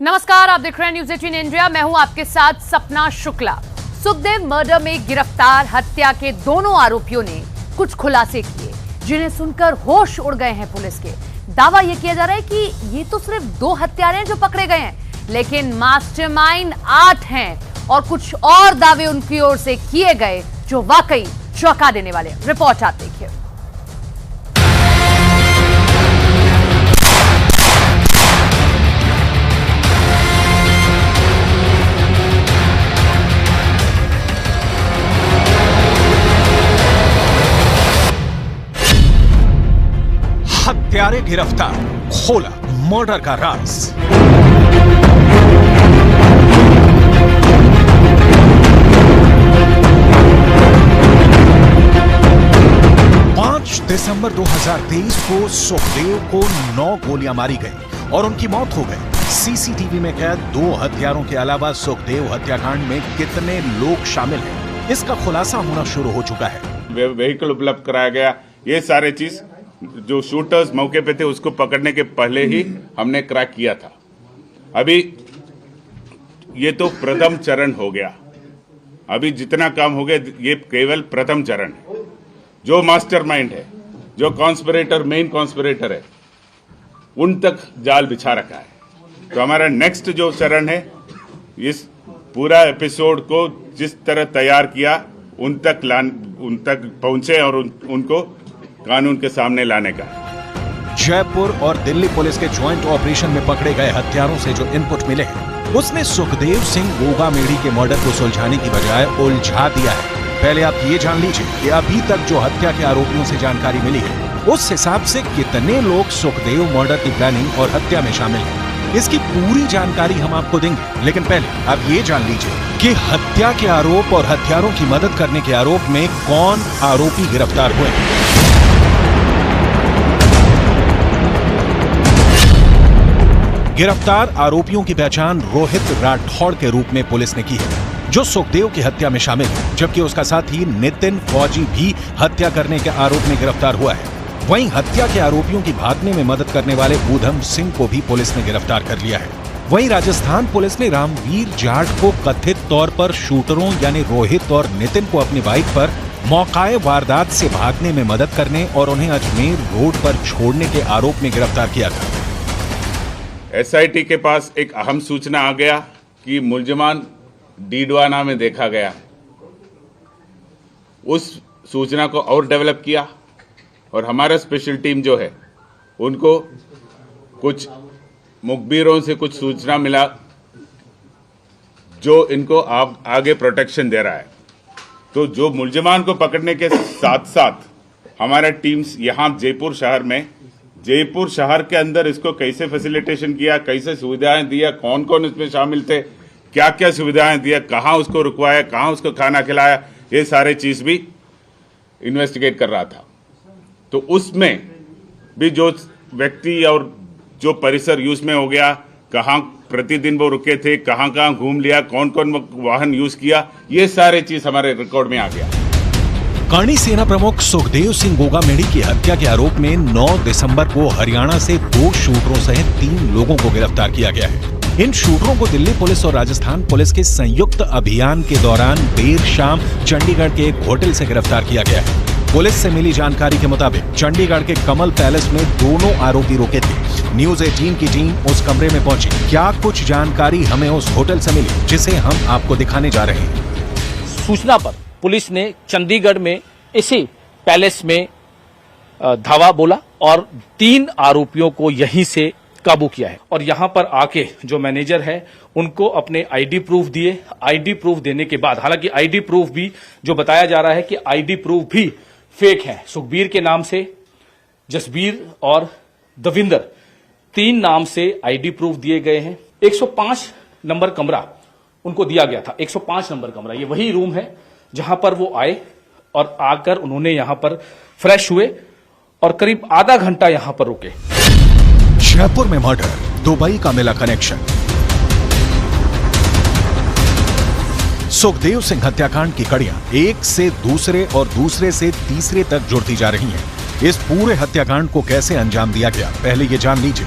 नमस्कार, आप देख रहे हैं न्यूज़ 18 इंडिया। मैं हूं आपके साथ सपना शुक्ला। सुखदेव मर्डर में गिरफ्तार हत्या के दोनों आरोपियों ने कुछ खुलासे किए, जिन्हें सुनकर होश उड़ गए हैं पुलिस के। दावा यह किया जा रहा है कि ये तो सिर्फ 2 हत्यारे जो पकड़े गए हैं, लेकिन मास्टरमाइंड 8 हैं और कुछ और दावे उनकी ओर से किए गए जो वाकई चौंका देने वाले। रिपोर्ट आप देखिए। हत्यारे गिरफ्तार, खोला मर्डर का राज। दिसंबर 2023 को सुखदेव को 9 गोलियां मारी गई और उनकी मौत हो गई। सीसीटीवी में कैद 2 हत्यारों के अलावा सुखदेव हत्याकांड में कितने लोग शामिल हैं, इसका खुलासा होना शुरू हो चुका है। व्हीकल उपलब्ध कराया गया, ये सारे चीज जो शूटर्स मौके पे थे उसको पकड़ने के पहले ही हमने क्रैक किया था। अभी ये तो प्रथम चरण हो गया, अभी जितना काम हो गया ये केवल प्रथम चरण है। जो मास्टरमाइंड है, जो कॉन्स्पिरेटर, मेन कॉन्स्पिरेटर है, उन तक जाल बिछा रखा है। तो हमारा नेक्स्ट जो चरण है, इस पूरा एपिसोड को जिस तरह तैयार किया उन तक पहुंचे और उनको कानून के सामने लाने का। जयपुर और दिल्ली पुलिस के ज्वाइंट ऑपरेशन में पकड़े गए हत्यारों से जो इनपुट मिले हैं, उसने सुखदेव सिंह गोगामेड़ी के मर्डर को सुलझाने की बजाय उलझा दिया है। पहले आप ये जान लीजिए कि अभी तक जो हत्या के आरोपियों से जानकारी मिली है, उस हिसाब से कितने लोग सुखदेव मर्डर की प्लानिंग और हत्या में शामिल हैं। इसकी पूरी जानकारी हम आपको देंगे, लेकिन पहले आप ये जान लीजिए कि हत्या के आरोप और हत्यारों की मदद करने के आरोप में कौन आरोपी गिरफ्तार हुए। गिरफ्तार आरोपियों की पहचान रोहित राठौड़ के रूप में पुलिस ने की है, जो सुखदेव की हत्या में शामिल है, जबकि उसका साथी नितिन फौजी भी हत्या करने के आरोप में गिरफ्तार हुआ है। वहीं हत्या के आरोपियों की भागने में मदद करने वाले ऊधम सिंह को भी पुलिस ने गिरफ्तार कर लिया है। वहीं राजस्थान पुलिस ने रामवीर जाट को कथित तौर पर शूटरों यानी रोहित और नितिन को अपनी बाइक पर मौकाए वारदात से भागने में मदद करने और उन्हें अजमेर रोड पर छोड़ने के आरोप में गिरफ्तार किया था। एसआईटी के पास एक अहम सूचना आ गया कि मुलजमान डीडवाना में देखा गया। उस सूचना को और डेवलप किया और हमारा स्पेशल टीम जो है, उनको कुछ मुखबिरों से कुछ सूचना मिला जो इनको आगे प्रोटेक्शन दे रहा है। तो जो मुलजमान को पकड़ने के साथ साथ हमारा टीम्स यहाँ जयपुर शहर के अंदर इसको कैसे फैसिलिटेशन किया, कैसे सुविधाएं दिया, कौन कौन इसमें शामिल थे, क्या क्या सुविधाएं दिया, कहाँ उसको रुकवाया, कहाँ उसको खाना खिलाया, ये सारे चीज भी इन्वेस्टिगेट कर रहा था। तो उसमें भी जो व्यक्ति और जो परिसर यूज में हो गया, कहाँ प्रतिदिन वो रुके थे, कहाँ कहाँ घूम लिया, कौन कौन वाहन यूज किया, ये सारे चीज हमारे रिकॉर्ड में आ गया। करणी सेना प्रमुख सुखदेव सिंह गोगामेड़ी की हत्या के आरोप में 9 दिसंबर को हरियाणा से 2 शूटरों सहित 3 लोगों को गिरफ्तार किया गया है। इन शूटरों को दिल्ली पुलिस और राजस्थान पुलिस के संयुक्त अभियान के दौरान देर शाम चंडीगढ़ के एक होटल से गिरफ्तार किया गया है। पुलिस से मिली जानकारी के मुताबिक चंडीगढ़ के कमल पैलेस में दोनों आरोपी रुके थे। न्यूज़ 18 की टीम उस कमरे में पहुंची। क्या कुछ जानकारी हमें उस होटल से मिली, जिसे हम आपको दिखाने जा रहे हैं। सूचना पर पुलिस ने चंडीगढ़ में इसी पैलेस में धावा बोला और 3 आरोपियों को यहीं से काबू किया है। और यहां पर आके जो मैनेजर है उनको अपने आईडी प्रूफ दिए। आईडी प्रूफ देने के बाद, हालांकि आईडी प्रूफ भी जो बताया जा रहा है कि आईडी प्रूफ भी फेक है। सुखबीर के नाम से जसबीर और दविंदर 3 नाम से आईडी प्रूफ दिए गए हैं। 105 नंबर कमरा उनको दिया गया था। 105 नंबर कमरा, ये वही रूम है जहां पर वो आए और आकर उन्होंने यहां पर फ्रेश हुए और करीब आधा घंटा यहां पर रुके। जयपुर में मर्डर, दुबई का मिला कनेक्शन। सुखदेव सिंह हत्याकांड की कड़ियां एक से दूसरे और दूसरे से तीसरे तक जुड़ती जा रही हैं। इस पूरे हत्याकांड को कैसे अंजाम दिया गया, पहले ये जान लीजिए।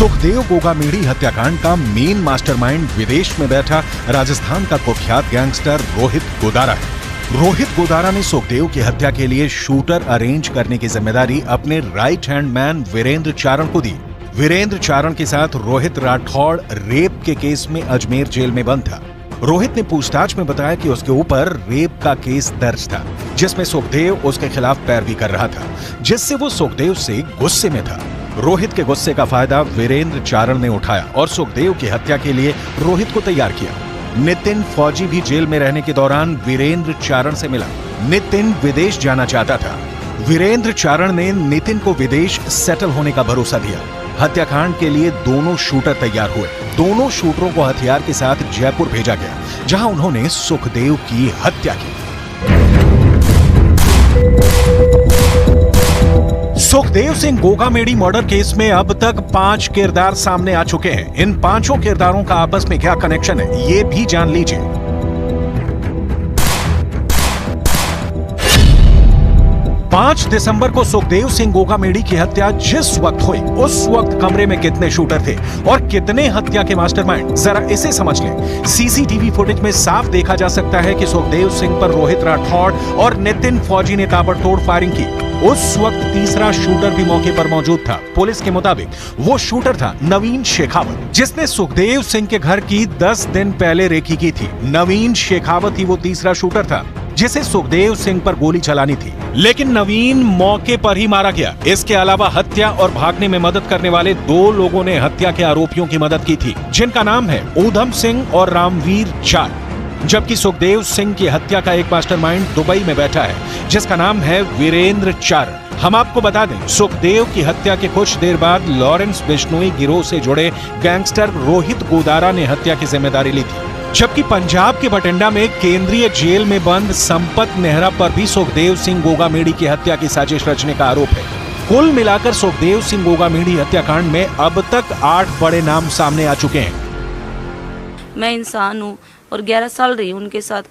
सुखदेव गोगामेड़ी हत्याकांड का मेन मास्टरमाइंड विदेश में बैठा राजस्थान का कुख्यात गैंगस्टर रोहित गोदारा है। रोहित गोदारा ने सुखदेव की हत्या के लिए शूटर अरेंज करने की जिम्मेदारी अपने राइट हैंड मैन वीरेंद्र चारण को दी। वीरेंद्र चारण के साथ रोहित राठौड़ रेप के केस में अजमेर जेल में बंद था। रोहित ने पूछताछ में बताया कि उसके ऊपर रेप का केस दर्ज था, जिसमें सुखदेव उसके खिलाफ पैरवी कर रहा था, जिससे वो सुखदेव से गुस्से में था। रोहित के गुस्से का फायदा वीरेंद्र चारण ने उठाया और सुखदेव की हत्या के लिए रोहित को तैयार किया। नितिन फौजी भी जेल में रहने के दौरान वीरेंद्र चारण से मिला। नितिन विदेश जाना चाहता था। वीरेंद्र चारण ने नितिन को विदेश सेटल होने का भरोसा दिया। हत्याकांड के लिए दोनों शूटर तैयार हुए। दोनों शूटरों को हथियार के साथ जयपुर भेजा गया, जहां उन्होंने सुखदेव की हत्या की। सुखदेव सिंह गोगामेड़ी मर्डर केस में अब तक 5 किरदार सामने आ चुके हैं। इन 5 किरदारों का आपस में क्या कनेक्शन है, ये भी जान लीजिए। 5 दिसंबर को सुखदेव सिंह गोगामेड़ी की हत्या जिस वक्त हुई, उस वक्त कमरे में कितने शूटर थे और कितने हत्या के मास्टरमाइंड, जरा इसे समझ लें। सीसीटीवी फुटेज में साफ देखा जा सकता है कि सुखदेव सिंह पर रोहित राठौड़ और नितिन फौजी ने ताबड़तोड़ फायरिंग की। उस वक्त तीसरा शूटर भी मौके पर मौजूद था। पुलिस के मुताबिक वो शूटर था नवीन शेखावत, जिसने सुखदेव सिंह के घर की 10 दिन पहले रेकी की थी। नवीन शेखावत ही वो तीसरा शूटर था जिसे सुखदेव सिंह पर गोली चलानी थी, लेकिन नवीन मौके पर ही मारा गया। इसके अलावा हत्या और भागने में मदद करने वाले 2 लोगों ने हत्या के आरोपियों की मदद की थी, जिनका नाम है ऊधम सिंह और रामवीर चार। जबकि सुखदेव सिंह की हत्या का एक मास्टरमाइंड दुबई में बैठा है, जिसका नाम है वीरेंद्र चारण। हम आपको बता दें, सुखदेव की हत्या के कुछ देर बाद लॉरेंस बिश्नोई गिरोह से जुड़े गैंगस्टर रोहित गोदारा ने हत्या की जिम्मेदारी ली थी। जबकि पंजाब के बठिंडा में केंद्रीय जेल में बंद संपत नेहरा पर भी सुखदेव सिंह गोगामेड़ी की हत्या की साजिश रचने का आरोप है। कुल मिलाकर सुखदेव सिंह गोगामेड़ी हत्याकांड में अब तक 8 बड़े नाम सामने आ चुके हैं। मैं इंसान हूँ और 11 साल रही हूँ उनके साथ,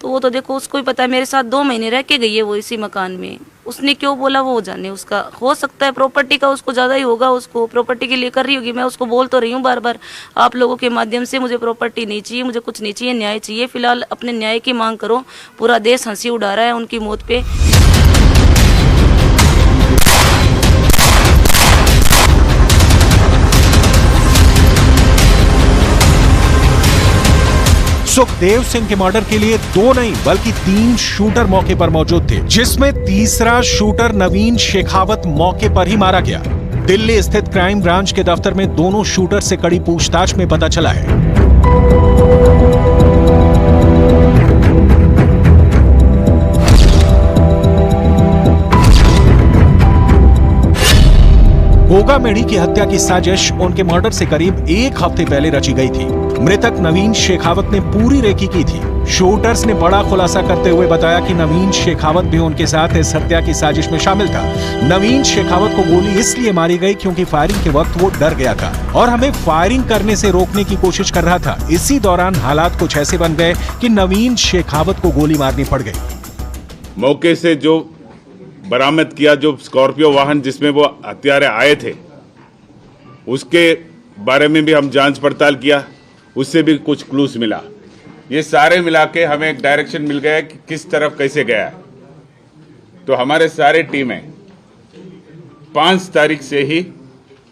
तो वो तो देखो उसको ही पता है। मेरे साथ 2 महीने रह के गई है वो इसी मकान में। उसने क्यों बोला वो जाने, उसका हो सकता है प्रॉपर्टी का उसको ज़्यादा ही होगा, उसको प्रॉपर्टी के लिए कर रही होगी। मैं उसको बोल तो रही हूँ बार बार, आप लोगों के माध्यम से, मुझे प्रॉपर्टी नहीं चाहिए, मुझे कुछ नहीं चाहिए, न्याय चाहिए। फिलहाल अपने न्याय की मांग करो। पूरा देश हंसी उड़ा रहा है उनकी मौत पे। सुखदेव सिंह के मर्डर के लिए 2 नहीं बल्कि 3 शूटर मौके पर मौजूद थे, जिसमें तीसरा शूटर नवीन शेखावत मौके पर ही मारा गया। दिल्ली स्थित क्राइम ब्रांच के दफ्तर में दोनों शूटर से कड़ी पूछताछ में पता चला है गोगामेड़ी की हत्या की साजिश उनके मर्डर से करीब 1 हफ्ते पहले रची गई थी। मृतक नवीन शेखावत ने पूरी रेकी की थी। शूटर्स ने बड़ा खुलासा करते हुए बताया कि नवीन शेखावत भी उनके साथ इस हत्या की साजिश में शामिल था। नवीन शेखावत को गोली इसलिए मारी गई क्योंकि फायरिंग के वक्त वो डर गया था और हमें फायरिंग करने से रोकने की कोशिश कर रहा था। इसी दौरान हालात कुछ ऐसे बन गए कि नवीन शेखावत को गोली मारनी पड़ गई। मौके से जो बरामद किया, जो स्कॉर्पियो वाहन जिसमें वो हत्यारे आए थे, उसके बारे में भी हम जांच पड़ताल किया, उससे भी कुछ क्लूज मिला। ये सारे मिला के हमें एक डायरेक्शन मिल गया कि किस तरफ कैसे गया। तो हमारे सारे टीमें 5 तारीख से ही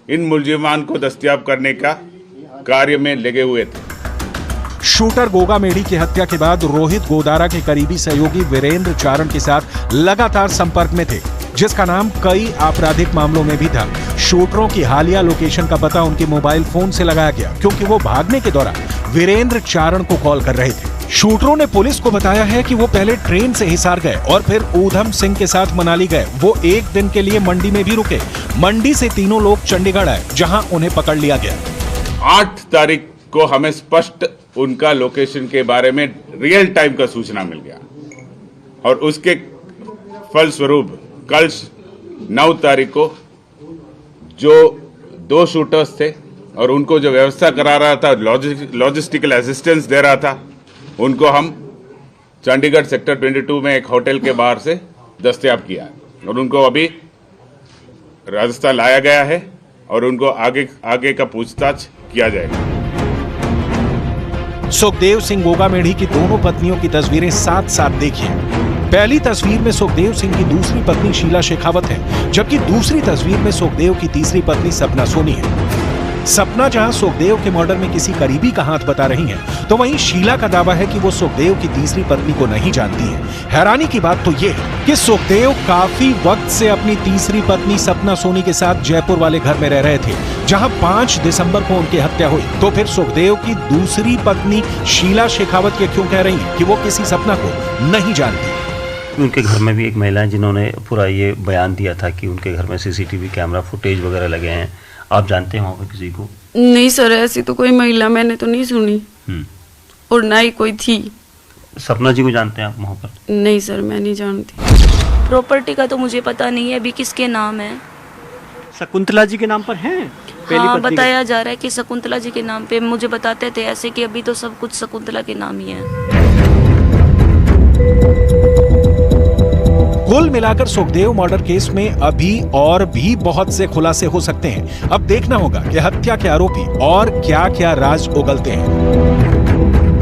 इन मुलजिमान को दस्तयाब करने का कार्य में लगे हुए थे। शूटर गोगामेड़ी की हत्या के बाद रोहित गोदारा के करीबी सहयोगी वीरेंद्र चारण के साथ लगातार संपर्क में थे, जिसका नाम कई आपराधिक मामलों में भी था। शूटरों की हालिया लोकेशन का पता उनके मोबाइल फोन से लगाया गया, क्योंकि वो भागने के दौरान वीरेंद्र चारण को कॉल कर रहे थे। शूटरों ने पुलिस को बताया है कि वो पहले ट्रेन से हिसार गए और फिर ऊधम सिंह के साथ मनाली गए। वो 1 दिन के लिए मंडी में भी रुके। मंडी से तीनों लोग चंडीगढ़ आए, जहां उन्हें पकड़ लिया गया। 8 तारीख को हमें स्पष्ट उनका लोकेशन के बारे में रियल टाइम का सूचना मिल गया और उसके फलस्वरूप कल 9 तारीख को जो 2 शूटर्स थे और उनको जो व्यवस्था करा रहा था, लॉजिस्टिकल असिस्टेंस दे रहा था, उनको हम चंडीगढ़ सेक्टर 22 में एक होटल के बाहर से दस्तयाब किया और उनको अभी राजस्थान लाया गया है और उनको आगे का पूछताछ किया जाएगा। सुखदेव सिंह गोगामेढ़ी की दोनों पत्नियों की तस्वीरें साथ साथ देखिए। पहली तस्वीर में सुखदेव सिंह की दूसरी पत्नी शीला शेखावत है, जबकि दूसरी तस्वीर में सुखदेव की तीसरी पत्नी सपना सोनी है। सपना जहां सुखदेव के मर्डर में किसी करीबी का हाथ बता रही हैं, तो वहीं शीला का दावा है कि वो सुखदेव की तीसरी पत्नी को नहीं जानती है। हैरानी की बात तो ये है कि सुखदेव काफी वक्त से अपनी तीसरी पत्नी सपना सोनी के साथ जयपुर वाले घर में रह रहे थे, जहां 5 दिसंबर को उनकी हत्या हुई। तो फिर सुखदेव की दूसरी पत्नी शीला शेखावत ये क्यों कह रही है कि वो किसी सपना को नहीं जानती? उनके घर में भी एक महिला है जिन्होंने पूरा ये बयान दिया था कि उनके घर में सीसीटीवी कैमरा फुटेज वगैरह लगे हैं। आप जानते हैं वहाँ पे किसी को? नहीं सर, ऐसी तो कोई महिला मैंने तो नहीं सुनी और ना ही कोई थी। सपना जी को जानते हैं आप वहाँ पर? नहीं सर, मैं नहीं जानती। प्रॉपर्टी का तो मुझे पता नहीं है अभी किसके नाम है। शकुंतला जी के नाम पर है? हाँ, बताया जा रहा है कि शकुंतला जी के नाम पे। मुझे बताते थे ऐसे कि अभी तो सब कुछ शकुंतला के नाम ही है। कुल मिलाकर सुखदेव मर्डर केस में अभी और भी बहुत से खुलासे हो सकते हैं। अब देखना होगा कि हत्या के आरोपी और क्या क्या राज उगलते हैं।